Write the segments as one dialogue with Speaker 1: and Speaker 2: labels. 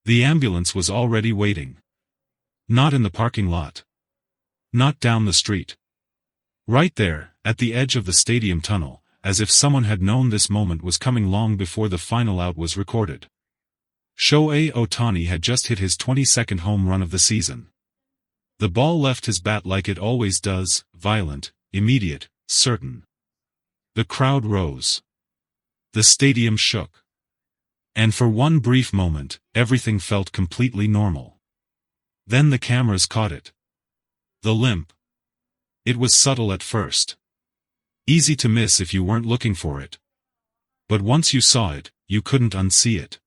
Speaker 1: The ambulance was already waiting. Not in the parking lot. Not down the street. Right there, at the edge of the stadium tunnel, as if someone had known this moment was coming long before the final out was recorded. Shohei Ohtani had just hit his 22nd home run of the season. The ball left his bat like it always does, violent, immediate, certain. The crowd rose. The stadium shook. And for one brief moment, everything felt completely normal. Then the cameras caught it. The limp. It was subtle at first. Easy to miss if you weren't looking for it. But once you saw it, you couldn't unsee it.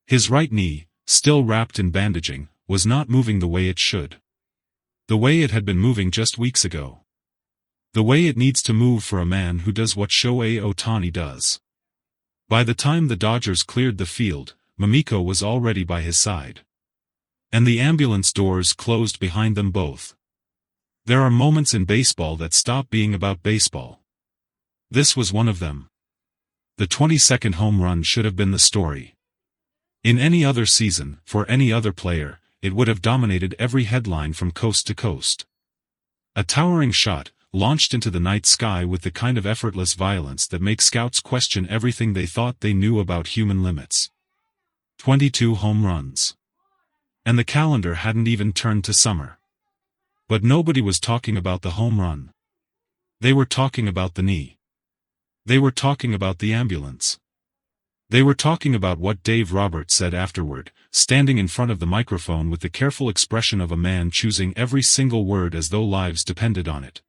Speaker 1: His right knee, still wrapped in bandaging, was not moving the way it should. The way it had been moving just weeks ago. The way it needs to move for a man who does what Shohei Ohtani does. By the time the Dodgers cleared the field, Mamiko was already by his side. And the ambulance doors closed behind them both. There are moments in baseball that stop being about baseball. This was one of them. The 22nd home run should have been the story. In any other season, for any other player, it would have dominated every headline from coast to coast. A towering shot, launched into the night sky with the kind of effortless violence that makes scouts question everything they thought they knew about human limits. 22 home runs. And the calendar hadn't even turned to summer. But nobody was talking about the home run. They were talking about the knee. They were talking about the ambulance. They were talking about what Dave Roberts said afterward, standing in front of the microphone with the careful expression of a man choosing every single word as though lives depended on it.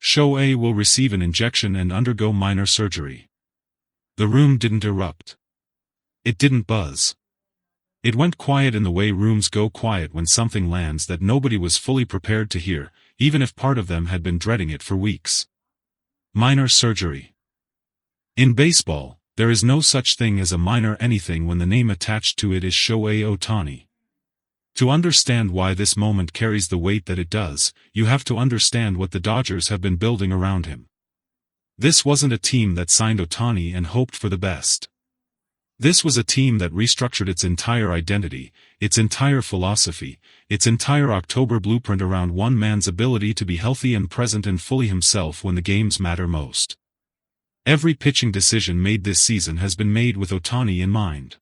Speaker 1: Shohei will receive an injection and undergo minor surgery. The room didn't erupt. It didn't buzz. It went quiet in the way rooms go quiet when something lands that nobody was fully prepared to hear, even if part of them had been dreading it for weeks. Minor surgery. In baseball, there is no such thing as a minor anything when the name attached to it is Shohei Ohtani. To understand why this moment carries the weight that it does, you have to understand what the Dodgers have been building around him. This wasn't a team that signed Ohtani and hoped for the best. This was a team that restructured its entire identity, its entire philosophy, its entire October blueprint around one man's ability to be healthy and present and fully himself when the games matter most. Every pitching decision made this season has been made with Ohtani in mind.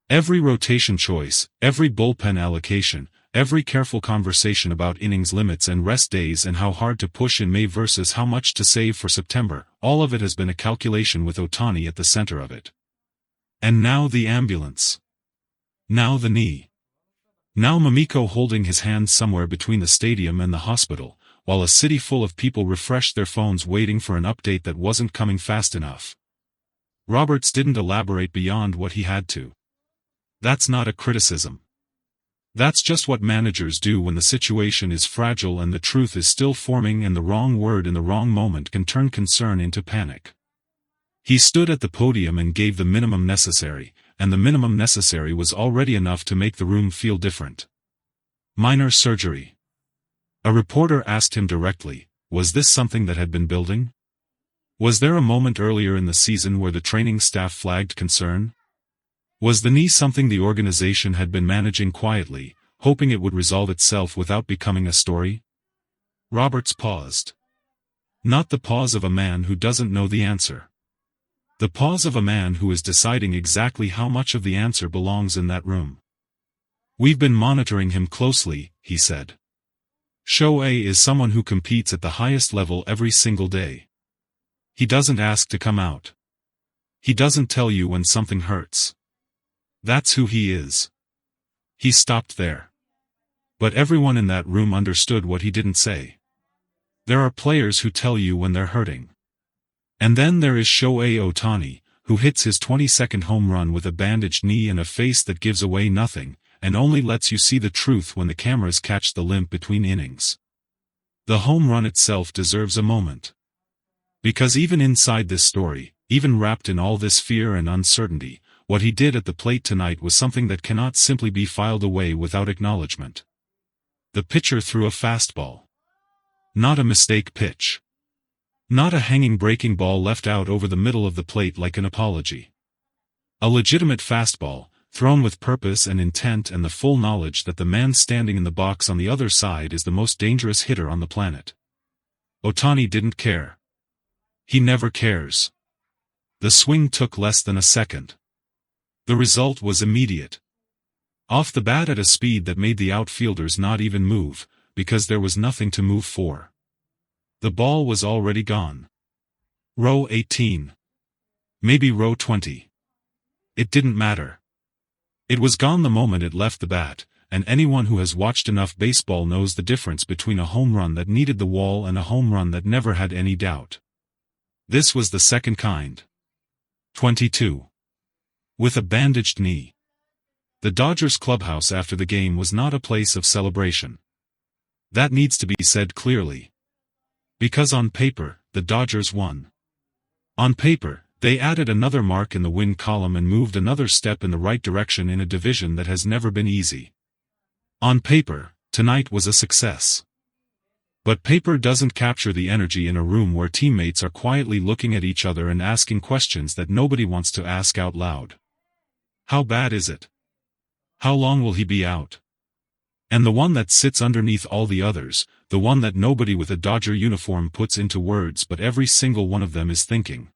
Speaker 1: Every rotation choice, every bullpen allocation, every careful conversation about innings limits and rest days and how hard to push in May versus how much to save for September, all of it has been a calculation with Ohtani at the center of it. And now the ambulance. Now the knee. Now Mamiko holding his hand somewhere between the stadium and the hospital, while a city full of people refreshed their phones waiting for an update that wasn't coming fast enough. Roberts didn't elaborate beyond what he had to. That's not a criticism. That's just what managers do when the situation is fragile and the truth is still forming and the wrong word in the wrong moment can turn concern into panic. He stood at the podium and gave the minimum necessary, and the minimum necessary was already enough to make the room feel different. Minor surgery. A reporter asked him directly, was this something that had been building? Was there a moment earlier in the season where the training staff flagged concern? Was the knee something the organization had been managing quietly, hoping it would resolve itself without becoming a story? Roberts paused. Not the pause of a man who doesn't know the answer. The pause of a man who is deciding exactly how much of the answer belongs in that room. We've been monitoring him closely, he said. Shohei is someone who competes at the highest level every single day. He doesn't ask to come out. He doesn't tell you when something hurts. That's who he is. He stopped there. But everyone in that room understood what he didn't say. There are players who tell you when they're hurting. And then there is Shohei Ohtani, who hits his 22nd home run with a bandaged knee and a face that gives away nothing, and only lets you see the truth when the cameras catch the limp between innings. The home run itself deserves a moment. Because even inside this story, even wrapped in all this fear and uncertainty, what he did at the plate tonight was something that cannot simply be filed away without acknowledgement. The pitcher threw a fastball. Not a mistake pitch. Not a hanging breaking ball left out over the middle of the plate like an apology. A legitimate fastball, thrown with purpose and intent and the full knowledge that the man standing in the box on the other side is the most dangerous hitter on the planet. Ohtani didn't care. He never cares. The swing took less than a second. The result was immediate. Off the bat at a speed that made the outfielders not even move, because there was nothing to move for. The ball was already gone. Row 18. Maybe row 20. It didn't matter. It was gone the moment it left the bat, and anyone who has watched enough baseball knows the difference between a home run that needed the wall and a home run that never had any doubt. This was the second kind. 22. With a bandaged knee. The Dodgers clubhouse after the game was not a place of celebration. That needs to be said clearly. Because on paper, the Dodgers won. On paper, they added another mark in the win column and moved another step in the right direction in a division that has never been easy. On paper, tonight was a success. But paper doesn't capture the energy in a room where teammates are quietly looking at each other and asking questions that nobody wants to ask out loud. How bad is it? How long will he be out? And the one that sits underneath all the others, the one that nobody with a Dodger uniform puts into words but every single one of them is thinking.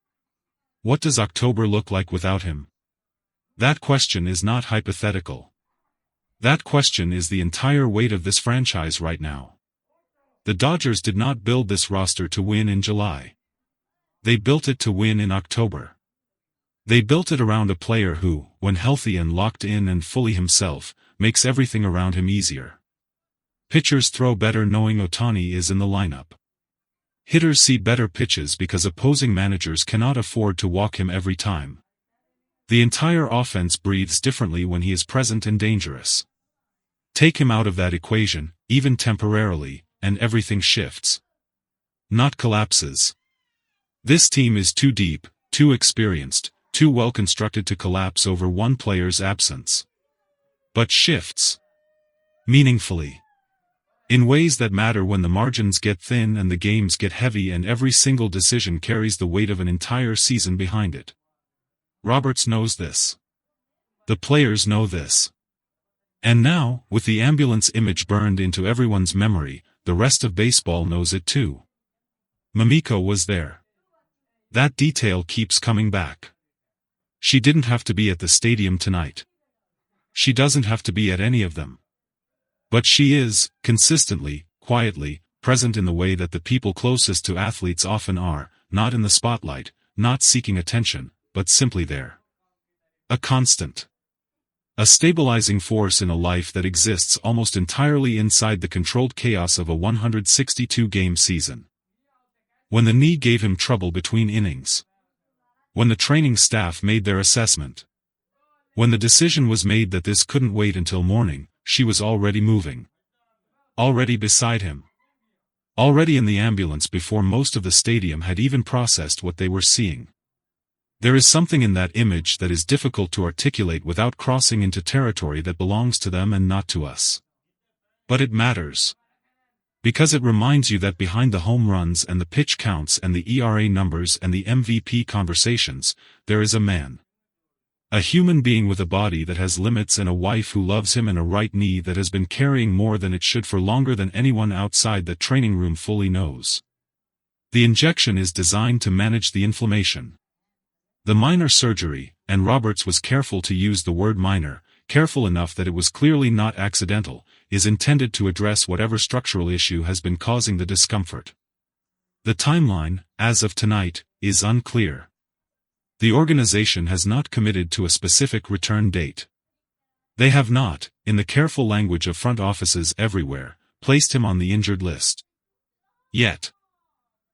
Speaker 1: What does October look like without him? That question is not hypothetical. That question is the entire weight of this franchise right now. The Dodgers did not build this roster to win in July. They built it to win in October. They built it around a player who, when healthy and locked in and fully himself, makes everything around him easier. Pitchers throw better knowing Ohtani is in the lineup. Hitters see better pitches because opposing managers cannot afford to walk him every time. The entire offense breathes differently when he is present and dangerous. Take him out of that equation, even temporarily, and everything shifts. Not collapses. This team is too deep, too experienced, too well constructed to collapse over one player's absence. But shifts. Meaningfully. In ways that matter when the margins get thin and the games get heavy and every single decision carries the weight of an entire season behind it. Roberts knows this. The players know this. And now, with the ambulance image burned into everyone's memory, the rest of baseball knows it too. Mamiko was there. That detail keeps coming back. She didn't have to be at the stadium tonight. She doesn't have to be at any of them. But she is, consistently, quietly, present in the way that the people closest to athletes often are, not in the spotlight, not seeking attention, but simply there. A constant. A stabilizing force in a life that exists almost entirely inside the controlled chaos of a 162-game season. When the knee gave him trouble between innings. When the training staff made their assessment. When the decision was made that this couldn't wait until morning, she was already moving. Already beside him. Already in the ambulance before most of the stadium had even processed what they were seeing. There is something in that image that is difficult to articulate without crossing into territory that belongs to them and not to us. But it matters. Because it reminds you that behind the home runs and the pitch counts and the ERA numbers and the MVP conversations, there is a man. A human being with a body that has limits and a wife who loves him and a right knee that has been carrying more than it should for longer than anyone outside the training room fully knows. The injection is designed to manage the inflammation. The minor surgery, and Roberts was careful to use the word minor, careful enough that it was clearly not accidental, is intended to address whatever structural issue has been causing the discomfort. The timeline, as of tonight, is unclear. The organization has not committed to a specific return date. They have not, in the careful language of front offices everywhere, placed him on the injured list. Yet.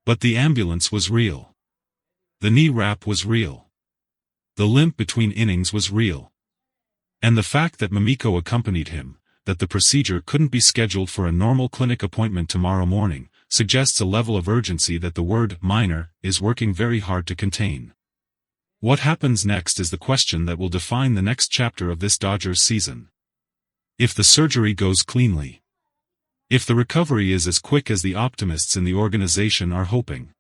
Speaker 1: But the ambulance was real. The knee wrap was real. The limp between innings was real. And the fact that Mamiko accompanied him, that the procedure couldn't be scheduled for a normal clinic appointment tomorrow morning, suggests a level of urgency that the word minor is working very hard to contain. What happens next is the question that will define the next chapter of this Dodgers season. If the surgery goes cleanly. If the recovery is as quick as the optimists in the organization are hoping.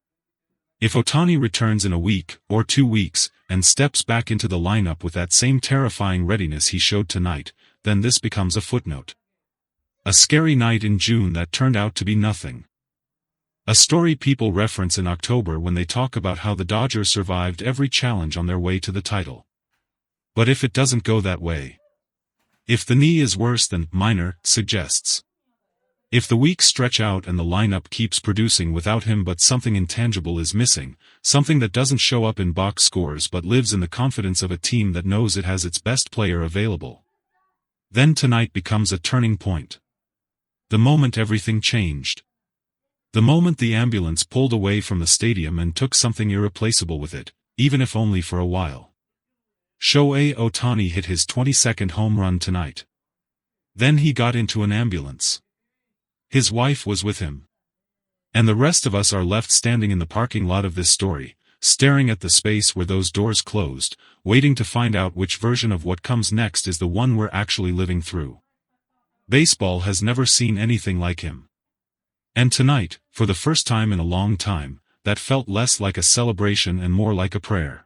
Speaker 1: If Ohtani returns in a week, or 2 weeks, and steps back into the lineup with that same terrifying readiness he showed tonight, then this becomes a footnote. A scary night in June that turned out to be nothing. A story people reference in October when they talk about how the Dodgers survived every challenge on their way to the title. But if it doesn't go that way? If the knee is worse than minor suggests? If the weeks stretch out and the lineup keeps producing without him but something intangible is missing, something that doesn't show up in box scores but lives in the confidence of a team that knows it has its best player available? Then tonight becomes a turning point. The moment everything changed. The moment the ambulance pulled away from the stadium and took something irreplaceable with it, even if only for a while. Shohei Ohtani hit his 22nd home run tonight. Then he got into an ambulance. His wife was with him. And the rest of us are left standing in the parking lot of this story, staring at the space where those doors closed, waiting to find out which version of what comes next is the one we're actually living through. Baseball has never seen anything like him. And tonight, for the first time in a long time, that felt less like a celebration and more like a prayer.